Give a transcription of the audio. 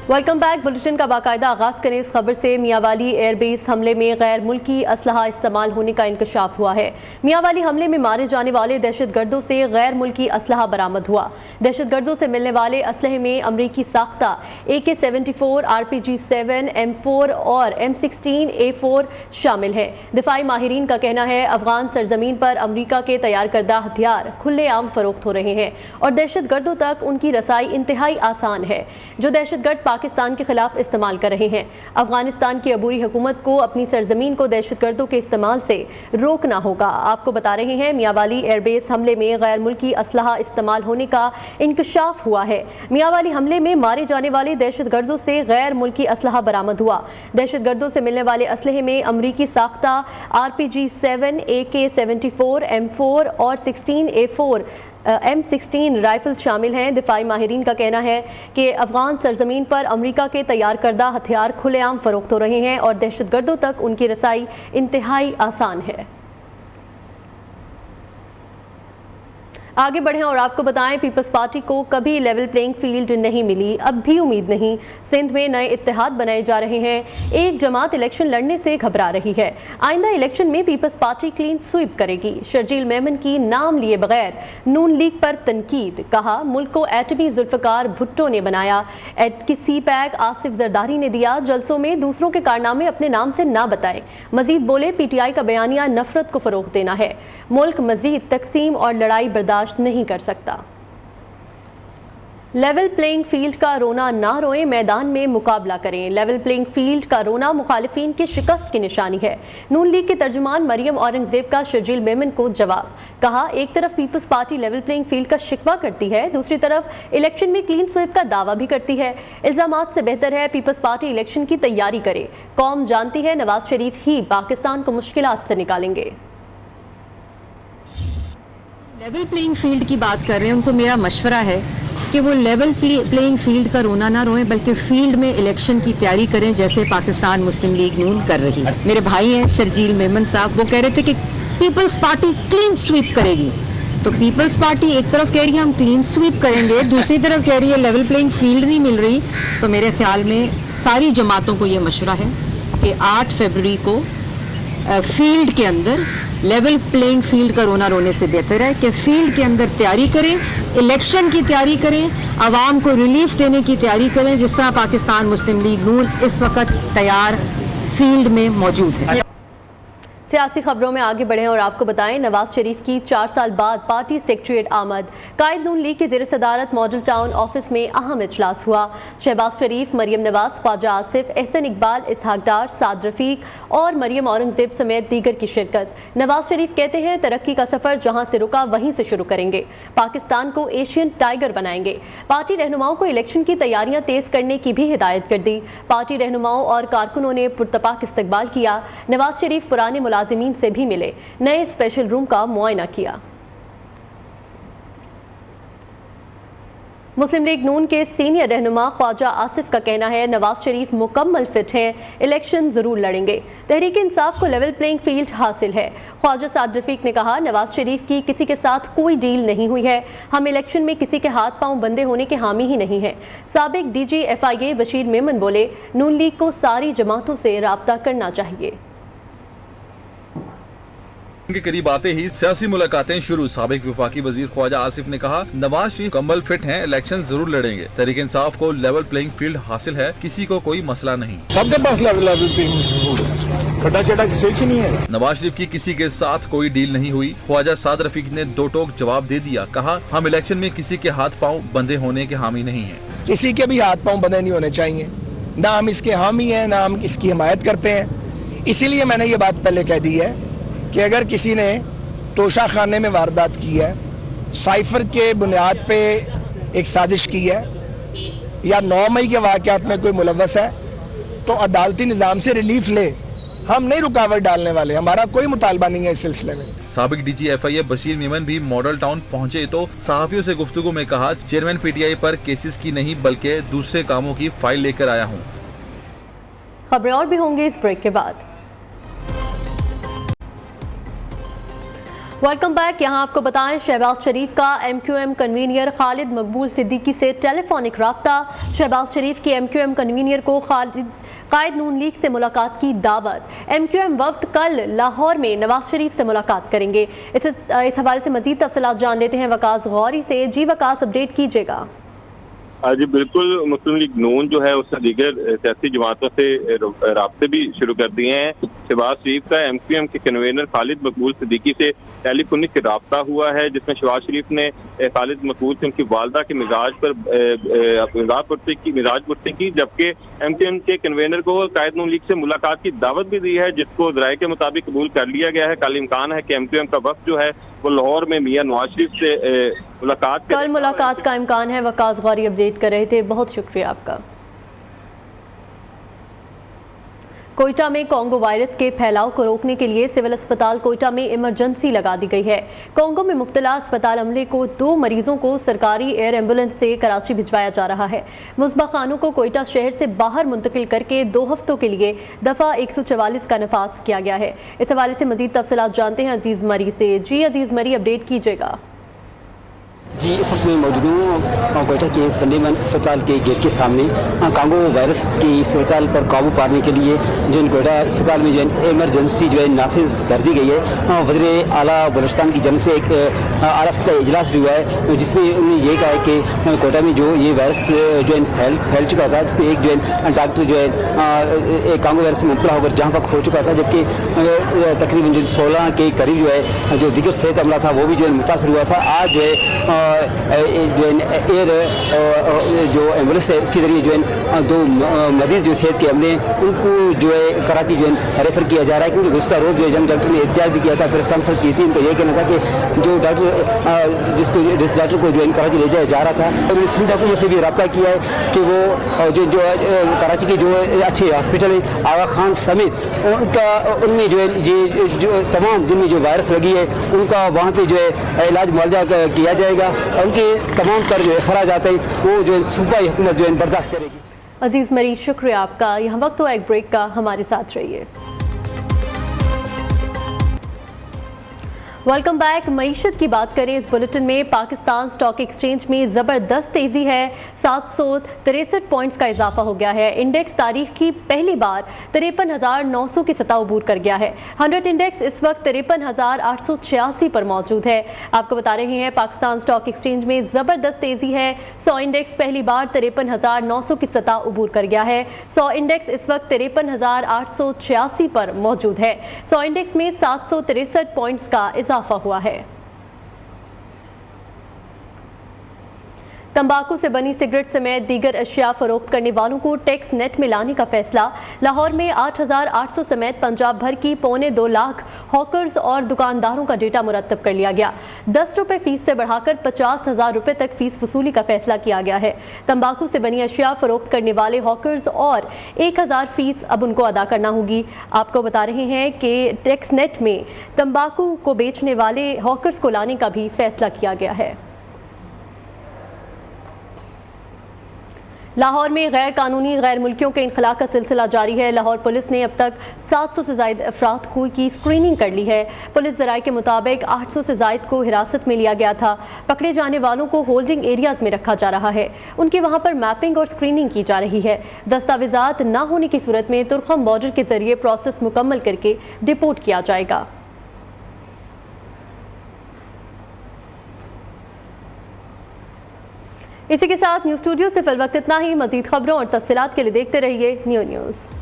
Welcome back. Bulletin का बाकायदा आगाज करें इस खबर से। मियांवाली एयरबेस हमले में गैर मुल्की असलहा इस्तेमाल होने का इंकशाफ हुआ है। मियांवाली हमले में मारे जाने वाले दहशतगर्दों से गैर मुल्की असलहा बरामद हुआ। दहशतगर्दों से मिलने वाले असलहे में अमरीकी साख्ता AK-74, RPG-7, M4 और M16A4 शामिल है। दिफाई माहिरीन का कहना है अफगान सरजमीन पर अमरीका के तैयार करदा हथियार खुलेआम फरोख्त हो रहे हैं और दहशतगर्दों तक उनकी रसाई इंतहाई आसान है, जो दहशतगर्द पाकिस्तान के खिलाफ इस्तेमाल कर रहे हैं। अफगानिस्तान की अबूरी हुकूमत को अपनी सरजमीन को दहशतगर्दों के इस्तेमाल से रोकना होगा। आपको बता रहे हैं मियांवाली एयरबेस हमले में गैर मुल्की असलहा इस्तेमाल होने का इंकशाफ हुआ है। मियांवाली हमले में मारे जाने वाले दहशतगर्दों से गैर मुल्की असलहा बरामद हुआ। दहशतगर्दों से मिलने वाले असलहे में अमरीकी साख्ता RPG-7, AK-74, M4 और M16 राइफल्स शामिल हैं। दिफाई माहिरीन का कहना है कि अफगान सरजमीन पर अमरीका के तैयार करदा हथियार खुलेआम फरोख्त हो रहे हैं और दहशतगर्दों तक उनकी रसाई इंतहाई आसान है। आगे बढ़ें और आपको बताएं, पीपल्स पार्टी को कभी लेवल प्लेइंग फील्ड नहीं मिली, अब भी उम्मीद नहीं। सिंध में नए इत्तेहाद बनाए जा रहे हैं। एक जमात इलेक्शन लड़ने से घबरा रही है। आइंदा इलेक्शन में पीपल्स पार्टी क्लीन स्वीप करेगी। शर्जील मेमन की नाम लिए बगैर नून लीग पर तनकीद। कहा मुल्क को एटमी जुल्फकार भुट्टो ने बनाया। सी पैक आसिफ जरदारी ने दिया। जलसों में दूसरों के कारनामे अपने नाम से ना बताएं। मजीद बोले PTI का बयानिया नफरत को फरोग देना है। मुल्क मजीद तकसीम और लड़ाई बर्दाश्त नहीं कर सकता। लेवल प्लेइंग फील्ड का रोना ना रोए, मैदान में मुकाबला करें। लेवल प्लेइंग फील्ड का रोना मुखालिफिन की शिकस्त की निशानी है। नून लीग के तर्जुमान मरियम औरंगजेब का शर्जील मेमन को जवाब। कहा एक तरफ People's Party level playing field का शिकवा करती है, दूसरी तरफ इलेक्शन में क्लीन स्वीप का दावा भी करती है। इल्जामात से बेहतर है पीपल्स पार्टी इलेक्शन की तैयारी करे। कौम जानती है नवाज शरीफ ही पाकिस्तान को मुश्किलात से निकालेंगे। लेवल प्लेइंग फील्ड की बात कर रहे हैं, उनको मेरा मशवरा है कि वो लेवल प्लेइंग फील्ड का रोना ना रोएं, बल्कि फील्ड में इलेक्शन की तैयारी करें जैसे पाकिस्तान मुस्लिम लीग नून कर रही है। मेरे भाई हैं शर्जील मेमन साहब, वो कह रहे थे कि पीपल्स पार्टी क्लीन स्वीप करेगी। तो पीपल्स पार्टी एक तरफ कह रही है हम क्लीन स्वीप करेंगे, दूसरी तरफ कह रही है लेवल प्लेइंग फील्ड नहीं मिल रही। तो मेरे ख्याल में सारी जमातों को ये मशवरा है कि 8 फरवरी को फील्ड के अंदर लेवल प्लेइंग फील्ड का रोना रोने से बेहतर है कि फील्ड के अंदर तैयारी करें, इलेक्शन की तैयारी करें, आवाम को रिलीफ देने की तैयारी करें, जिस तरह पाकिस्तान मुस्लिम लीग नून इस वक्त तैयार फील्ड में मौजूद है। सियासी खबरों में आगे बढ़ें और आपको बताएं, नवाज शरीफ की 4 साल बाद पार्टी सेक्रेटेरिएट आमद। कायद नून लीग की ज़ेर सदारत मॉडल टाउन ऑफिस में अहम इजलास हुआ। शहबाज शरीफ, मरियम नवाज, ख्वाजा आसिफ, एहसन इकबाल, इसहाक डार, साद रफीक और मरियम औरंगजेब समेत दीगर की शिरकत। नवाज शरीफ कहते हैं तरक्की का सफ़र जहाँ से रुका वहीं से शुरू करेंगे। पाकिस्तान को एशियन टाइगर बनाएंगे। पार्टी रहनुमाओं को इलेक्शन की तैयारियां तेज़ करने की भी हिदायत कर दी। पार्टी रहनुमाओं और कारकुनों ने पुरतपाक इस्तकबाल किया। नवाज शरीफ पुराने मुलाजिमीन से भी मिले, नए स्पेशल रूम का मुआयना किया। मुस्लिम लीग नून के सीनियर रहनुमा ख्वाजा आसिफ का कहना है नवाज शरीफ मुकम्मल फिट हैं, इलेक्शन जरूर लड़ेंगे। तहरीक इंसाफ को लेवल प्लेइंग फील्ड हासिल है। ख्वाजा साद रफीक ने कहा नवाज शरीफ की किसी के साथ कोई डील नहीं हुई है। हम इलेक्शन में किसी के हाथ पांव बंधे होने के हामी ही नहीं है। साबिक DG FIA बशीर मेमन बोले नून लीग को सारी जमातों से राब्ता करना चाहिए। के करीब आते ही सियासी मुलाकातें शुरू। साबिक वफाकी वजीर ख्वाजा आसिफ ने कहा नवाज शरीफ मुकम्मल फिट हैं, इलेक्शन जरूर लड़ेंगे। तहरीक इंसाफ को लेवल प्लेइंग फील्ड हासिल है, किसी को कोई मसला नहीं। सबके पास लेवल प्लेइंग खड़ा चढ़ा किसी नहीं है। नवाज शरीफ की किसी के साथ कोई डील नहीं हुई। ख्वाजा साद रफीक ने दो टोक जवाब दे दिया। कहा हम इलेक्शन में किसी के हाथ पाँव बंधे होने के हामी नहीं है। किसी के भी हाथ पाँव बंधे नहीं होने चाहिए, ना हम इसके हामी हैं ना हम इसकी हिमायत करते हैं। इसीलिए मैंने ये बात पहले कह दी है कि अगर किसी ने तोशा खाने में वारदात की है, साइफर के बुनियाद पे एक साजिश की है या 9 मई के वाक़यात में कोई मुलव्वस है तो अदालती निज़ाम से रिलीफ ले। हम नहीं रुकावट डालने वाले, हमारा कोई मुतालबा नहीं है इस सिलसिले में। साबिक DG FIA बशीर मेमन भी मॉडल टाउन पहुंचे तो सहाफियों से गुफ्तगू में कहा चेयरमैन PTI पर केसेस की नहीं बल्कि दूसरे कामों की फाइल लेकर आया हूँ। खबरें और भी होंगी इस ब्रेक के बाद। Welcome back. यहाँ आपको बताएं, शहबाज शरीफ का MQM कन्वीनियर खालिद मकबूल सिद्दीकी से टेलीफोनिक राब्ता। शहबाज शरीफ के MQM कन्वीनियर को कायद नून लीग से मुलाकात की दावत। MQM वफ्द कल लाहौर में नवाज शरीफ से मुलाकात करेंगे। इस हवाले से मजीद तफसीलात जान लेते हैं वकास गौरी से। जी वकास, अपडेट कीजिएगा। जी बिल्कुल, मुस्लिम लीग नून जो है उसने दीगर सियासी जमातों से राब्ते भी शुरू कर दिए हैं। शहबाज शरीफ का MQM के कन्वीनर खालिद मकबूल सिद्दीकी से टेलीफोनिक राब्ता हुआ है, जिसमें शहबाज शरीफ ने खालिद मकबूल से उनकी वालदा के मिजाज पर मिजाज पुरसी की, जबकि MQM के कन्वीनर को कायद नून लीग से मुलाकात की दावत भी दी है, जिसको ज़राए के मुताबिक कबूल कर लिया गया है। कल इम्कान है कि MQM का वफ्द जो है वो लाहौर में मियां नवाज शरीफ से मुलाकात कल मुलाकात का इम्कान है। वकास गौरी अपडेट कर रहे थे, बहुत शुक्रिया आपका। कोयटा में कोंगो वायरस के फैलाव को रोकने के लिए सिविल अस्पताल कोयटा में इमरजेंसी लगा दी गई है। कोंगो में मुब्तला अस्पताल अमले को 2 मरीजों को सरकारी एयर एम्बुलेंस से कराची भिजवाया जा रहा है। मुस्बा खानों को कोयटा शहर से बाहर मुंतकिल करके 2 हफ्तों के लिए दफ़ा 144 का नफाज किया गया है। इस हवाले से मजीद तफसीलात जानते हैं अजीज़ मरी से। जी अजीज़ मरी, अपडेट कीजिएगा। जी, इस वक्त मैं मौजूद हूँ कोयटा के सलीमन अस्पताल के गेट के सामने। कांगो वायरस की सूरत पर काबू पाने के लिए जो कोयटा अस्पताल में जो है इमरजेंसी जो है नाफिज कर दी गई है। वज़ीर आला बलूचिस्तान की जानब से एक आला सतह इजलास भी हुआ है, जिसमें उन्होंने ये कहा है कि कोयटा में जो ये वायरस जो है फैल चुका था, जिसमें एक जो है डॉक्टर जो है कांगो वायरस से मुब्तला होकर जहाँ तक हो चुका था, जबकि तकरीबन जो 16 के करीब जो है जो दीगर सेहत अमला था वो भी जो है मुतासर हुआ था। आज जो है जो एयर जो एम्बुलेंस है उसके ज़रिए जो है 2 मजीद जो सेहत के अमले उनको जो है कराची जो है रेफ़र किया जा रहा है, क्योंकि गुज़श्ता रोज़ जो है जंग डॉक्टर ने एहतजाज भी किया था, प्रेस कॉन्फ्रेंस की थी। उनका यही कहना था कि जो डॉक्टर जिस डॉक्टर को जो है कराची ले जाया जा रहा था, उन्होंने सिविल डॉक्टरों से भी रब्ता किया है कि वो जो कराची के जो अच्छे हॉस्पिटल है आगा खान समेत उनमें जो है जो तमाम जिनमें जो वायरस लगी है उनका वहाँ पर जो है इलाज मुआवजा किया जाएगा। उनके तमाम कर जो है खराज आते हैं वो जो है सूबाई हुकूमत जो है बर्दाश्त करेगी। अजीज मरीज, शुक्रिया आपका। यहाँ वक्त हो एक ब्रेक का, हमारे साथ रहिए। Welcome back. मईशत की बात करें इस बुलेटिन में, पाकिस्तान स्टॉक एक्सचेंज में ज़बरदस्त तेज़ी है। 763 पॉइंट्स का इजाफा हो गया है। इंडेक्स तारीख की पहली बार 53,900 की सतह अबूर कर गया है। 100 इंडेक्स इस वक्त 53,886 पर मौजूद है। आपको बता रहे हैं पाकिस्तान स्टॉक एक्सचेंज में ज़बरदस्त तेज़ी है। 100 इंडेक्स पहली बार 53,900 की सतह अबूर कर गया है। 100 इंडेक्स इस वक्त 53,886 पर मौजूद है। 100 इंडेक्स में 763 पॉइंट्स का इजाफा हुआ है। तंबाकू से बनी सिगरेट समेत दीगर अशिया फरोख्त करने वालों को टैक्स नेट में लाने का फैसला। लाहौर में 8,800 समेत पंजाब भर की 2.25 लाख हॉकर्स और दुकानदारों का डेटा मुरतब कर लिया गया। 10 रुपए फीस से बढ़ाकर 50,000 रुपए तक फीस वसूली का फैसला किया गया है। तंबाकू से बनी अशिया फरोख्त करने वाले हॉकर्स और 1,000 फीस अब उनको अदा करना होगी। आपको बता रहे हैं कि टैक्स नेट में तंबाकू को बेचने वाले हॉकर्स को लाने का भी फैसला किया गया है। लाहौर में गैर कानूनी गैर मुल्कियों के इनखला का सिलसिला जारी है। लाहौर पुलिस ने अब तक 700 से ज़ायद अफराद की स्क्रीनिंग कर ली है। पुलिस ज़राए के मुताबिक 800 से ज़ायद को हिरासत में लिया गया था। पकड़े जाने वालों को होल्डिंग एरियाज में रखा जा रहा है। उनके वहाँ पर मैपिंग और स्क्रीनिंग की जा रही है। दस्तावेजात न होने की सूरत में तुरखम बॉर्डर के जरिए प्रोसेस मुकम्मल करके डिपोर्ट किया जाएगा। इसी के साथ न्यूज़ स्टूडियो से फिल वक्त इतना ही। मजीद खबरों और तफसीलात के लिए देखते रहिए न्यू न्यूज़।